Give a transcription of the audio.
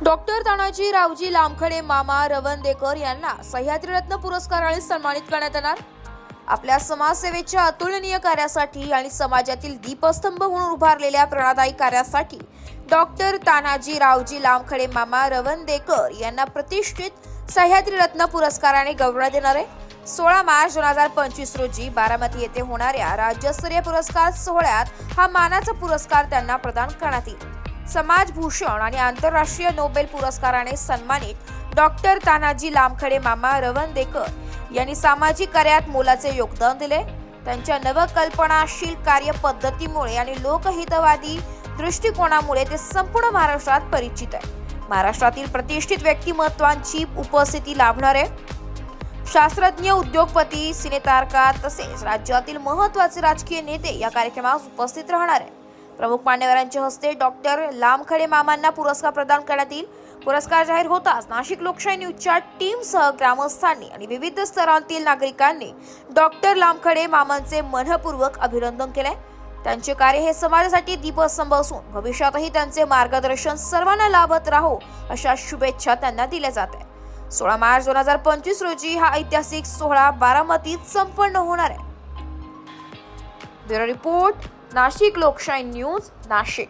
Doctor Tanaji Raoji Lamkhade मामा रवंदेकर यांना सह्याद्री रत्न पुरस्काराने सन्मानित करण्यात येणार। आपल्या समाजसेवेच्या अतुलनीय कार्यासाठी आणि समाजातील दीपस्तंभ म्हणून उभारलेल्या प्रेरणादायी कार्यासाठी डॉक्टर तानाजी रावजी लामखडे मामा रवंदेकर यांना प्रतिष्ठित सह्याद्री रत्न पुरस्काराने गौरवण्यात येणार आहे। 16 मार्च 2025 रोजी बारामती येथे होणाऱ्या राज्यस्तरीय पुरस्कार सोहळ्यात हा मानाचा पुरस्कार त्यांना प्रदान करण्यात येईल। समाजभूषण आणि आंतरराष्ट्रीय नोबेल पुरस्काराने सन्मानित डॉक्टर तानाजी लामखडे मामा रवंदेकर यांनी सामाजिक कार्यात मोलाचे योगदान दिले। त्यांच्या नवकल्पनाशील कार्यपद्धतीमुळे आणि लोकहितवादी दृष्टिकोनामुळे ते संपूर्ण महाराष्ट्रात परिचित आहे। महाराष्ट्रातील प्रतिष्ठित व्यक्तिमत्वांची उपस्थिती लाभणार आहे। शास्त्रज्ञ, उद्योगपती, सिनेतारका तसेच राज्यातील महत्त्वाचे राजकीय नेते या कार्यक्रमात उपस्थित राहणार आहे। प्रमुख मान्यवरांच्या हस्ते डॉक्टर लामखडे मामांना पुरस्कार प्रदान करण्यात येईल। पुरस्कार जाहीर होताच नाशिक लोकशाही न्यूजच्या टीमसह ग्रामस्थांनी आणि विविध स्तरांतील नागरिकांनी डॉक्टर लामखडे मामांचे मनपूर्वक अभिनंदन केले। त्यांचे कार्य हे समाजासाठी दीपस्तंभ असून भविष्यातही त्यांचे मार्गदर्शन सर्वांना लाभत राहो अशा शुभेच्छा त्यांना दिल्या जात आहेत। 16 मार्च 2025 रोजी हा ऐतिहासिक सोहळा बारामतीत संपन्न होणार आहे। ब्युरो रिपोर्ट, नाशिक लोकशाही न्यूज, नाशिक।